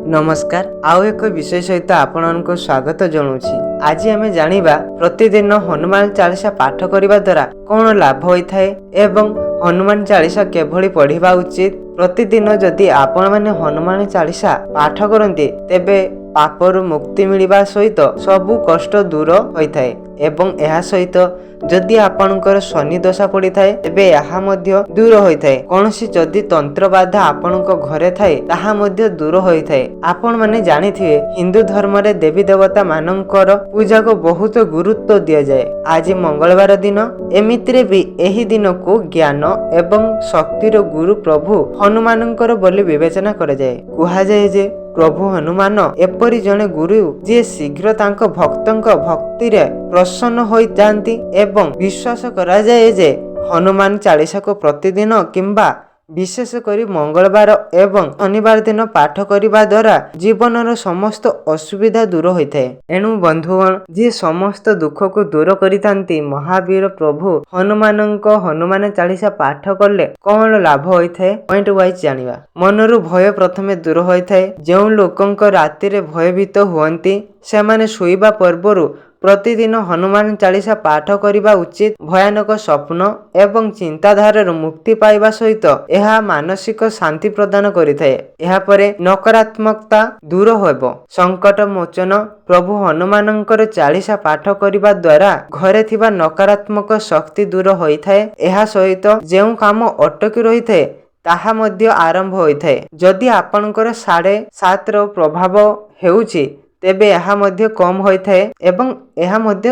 नमस्कार आउ एक विषय सहित आपनको स्वागत जनाऊँगी। आज आम जानिबा प्रतिदिन हनुमान चालीसा पाठ करने द्वारा कौन लाभ होता है एवं हनुमान चालीसा केभली पढ़िबा उचित। प्रतिदिन जदि आपण माने हनुमान चालीसा पाठ करते तेबे पापरु मुक्ति मिलवा सहित सबु कष्ट दूर होता है एवं यह सहित जदि आपणकर शनि दशा पड़ी थाए तेबे यह मध्य दूर होता है। कौनसी जदि तंत्र बाधा आपणक घरे थाए ताहा मध्य दूर होता है। आपण माने जानिथिबे हिंदू धर्म रे देवी देवता मानकर पूजा को बहुत गुरुत्व दिया जाए। आज मंगलवार दिन एमितिरे भी एही दिन को ज्ञान एवं शक्तिर गुरु प्रभु हनुमानकर बोली विवेचना करा जाए। कुहा जाए जे प्रभु हनुमान एपरी जने गुरु जे शीघ्र तांक भक्तंक भक्ति रे प्रसन्न हो जाती एवं विश्वास करा जाए जे हनुमान चालीसा को प्रतिदिन किंबा विशेष करी मंगलवार एवं शनिवार दिन पाठ करने द्वारा जीवनर समस्त असुविधा दूर होता है। एणु बंधुगण जी समस्त दुख को दूर करितांती महावीर प्रभु हनुमान चालीसा पाठ कले कौन लाभ होता है पॉइंट वाइज जानिबा। मनरु भय प्रथमे दूर होता है। जो लोकंक राति रे भयभीत हुअंती सेमाने शोइबा पूर्वरु प्रतिदिन हनुमान चालीसा पाठ करने उचित। भयानक स्वप्न एवं चिंताधारा मुक्ति पाइबा सहित यह मानसिक शांति प्रदान करिथाए। यह परे नकारात्मकता दूर होबो। संकट मोचन प्रभु हनुमानंकर चालीसा पाठ करने द्वारा घरे थिबा नकारात्मक शक्ति दूर होइथाए। यह सहित जेउ काम अटकी रहिथाए ताहा मध्य आरंभ होइथाए। जदि आपणकर 7.5 रो प्रभाव हेउची तेबे यह मध्य कम होता है एवं यह मध्य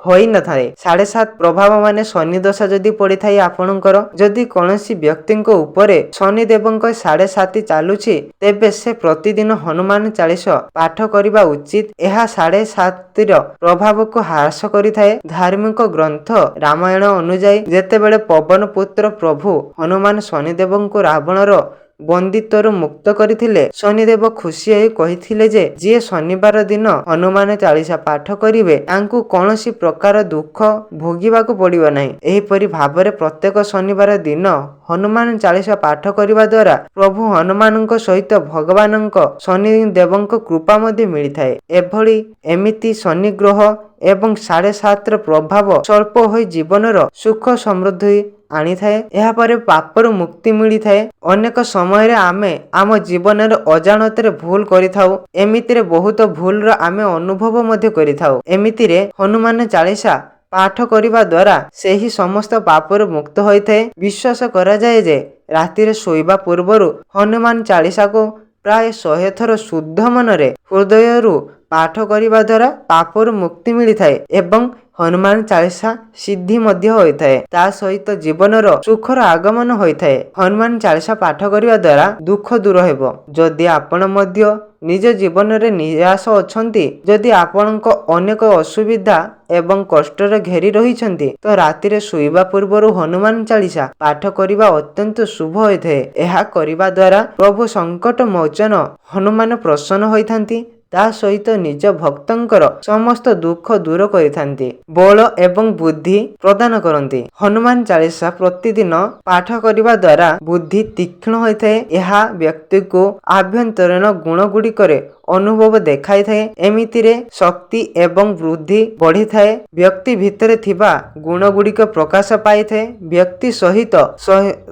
होई न थाए। 7.5 प्रभाव माने शनि दशा जदि पड़ी थाए आपणकर जदि कौनसी व्यक्ति उपरे शनि देवंक 7.5 चालुची तेबे से प्रतिदिन हनुमान चालीसा पाठ करने उचित। यह 7.5 प्रभाव को ह्रास करिथाए। धार्मिक ग्रंथ रामायण अनुଯାयी जेतेबेले पवन पुत्र प्रभु हनुमान शनिदेव को रावणर बंदित्व मुक्त करथिले शनिदेव खुशी होई कहिथिले जे जे शनिवार दिन हनुमान चालीसा पाठ करिवे तांकु कौनसी प्रकार दुख भोगिबाकू पड़िबो नाही। एही परि भाबरे प्रत्येक शनिवार दिन हनुमान चालीसा पाठ करने द्वारा प्रभु हनुमानक सहित भगवानक शनि देवंक कृपा मध्य मिलिथाए। एभली एमिति शनि ग्रह एवं 7.5 प्रभाव स्वल्प होई जीवनर सुख समृद्धि आनी थाए। यह परे पापरु मुक्ति मिली थाए। अनेक समय आमे आम जीवन अजाणत भूल करिथाउ। एमितिरे बहुत भूल आमे अनुभव मध्य करिथाउ। एमितिरे हनुमान चालीसा पाठ करने द्वारा सेही समस्त पापरु मुक्त होइथाए। विश्वास करा जाए जे राति शोइबा पूर्वरु हनुमान चालीसा को प्राय 100 थर शुद्ध मनरे हृदयरु पाठ करने द्वारा पापरु मुक्ति मिलिथाए एवं हनुमान चालीसा सिद्धि मध्य होइथाए। ता सहित जीवनर सुखर आगमन होइथाए। हनुमान चालीसा पाठ करने द्वारा दुख दूर हेबो। जदि आपण मध्य निज जीवन रे निराश अछंती जदि आपणक अनेक असुविधा एवं कष्ट घेरी रहिछंती तो राति रे सोइबा पूर्वरु हनुमान चालीसा पाठ करने अत्यंत शुभ होइथाए। यह करने द्वारा प्रभु संकट मोचन हनुमान प्रसन्न होइथांती। ता सहित निज भक्तंकर समस्त दुख दूर करिथांती बल एवं बुद्धि प्रदान करती। हनुमान चालीसा प्रतिदिन पाठ करने द्वारा बुद्धि तीक्ष्ण होता है। यह व्यक्ति को आभ्यंतरीण गुण गुड़िकरे अनुभव देखाई थाए। एमितिरे शक्ति एवं वृद्धि बढ़ी थाए। व्यक्ति भितरे थिबा गुण गुड़िक प्रकाश पाई थाए। व्यक्ति सहित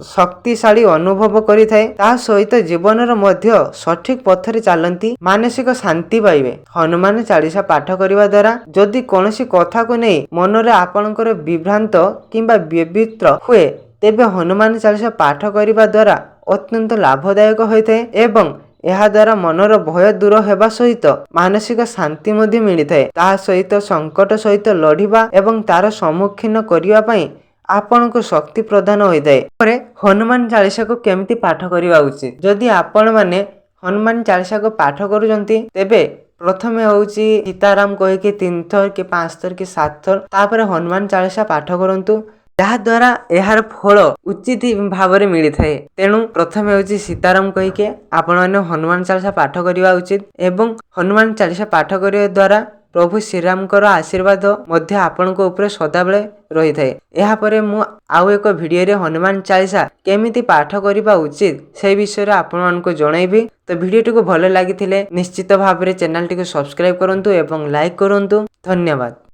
शक्तिशाली अनुभव करि थाए। ता सहित जीवनर मध्य सठिक पथरे चलती मानसिक शांति पाइबे। हनुमान चालीसा पाठ करने द्वारा जदि कौनसी कथा को नहीं मनरे आपणकर विभ्रांत किंबा व्यवित्र हुए तेबे हनुमान चालीसा पाठ करने द्वारा अत्यंत लाभदायक होता है एवं यह द्वारा मनर भय दूर होगा सहित मानसिक शांति मध्य मिलिथाए। ता सहित संकट सहित लड़िबा एवं तार सम्मुखीन करिबा पई आपण को शक्ति प्रदान होइथाए। परे हनुमान चालीसा को केमती पाठ करबा उचित। जदि आपण माने हनुमान चालीसा को पाठ करूजंती तेबे प्रथमे होउची सीताराम कहे कि 3 थर कि 5 थर कि 7 थर तापर हनुमान चालीसा पाठ करंतु जहा द्वारा यार फल उचित भाव में मिली थाए। तेणु प्रथमे होची सीताराम कहीके आपण माने हनुमान चालीसा पाठ करबा उचित एवं हनुमान चालीसा पाठ करने द्वारा ପ୍ରଭୁ ଶ୍ରୀରାମଙ୍କର ଆଶୀର୍ବାଦ ମଧ୍ୟ ଆପଣଙ୍କ ଉପରେ ସଦାବେଳେ ରହିଥାଏ। ଏହାପରେ ମୁଁ ଆଉ ଏକ ଭିଡ଼ିଓରେ ହନୁମାନ ଚାଳିଶା କେମିତି ପାଠ କରିବା ଉଚିତ ସେହି ବିଷୟରେ ଆପଣମାନଙ୍କୁ ଜଣାଇବି। ତ ଭିଡ଼ିଓଟିକୁ ଭଲ ଲାଗିଥିଲେ ନିଶ୍ଚିତ ଭାବରେ ଚ୍ୟାନେଲଟିକୁ ସବସ୍କ୍ରାଇବ କରନ୍ତୁ ଏବଂ ଲାଇକ୍ କରନ୍ତୁ। ଧନ୍ୟବାଦ।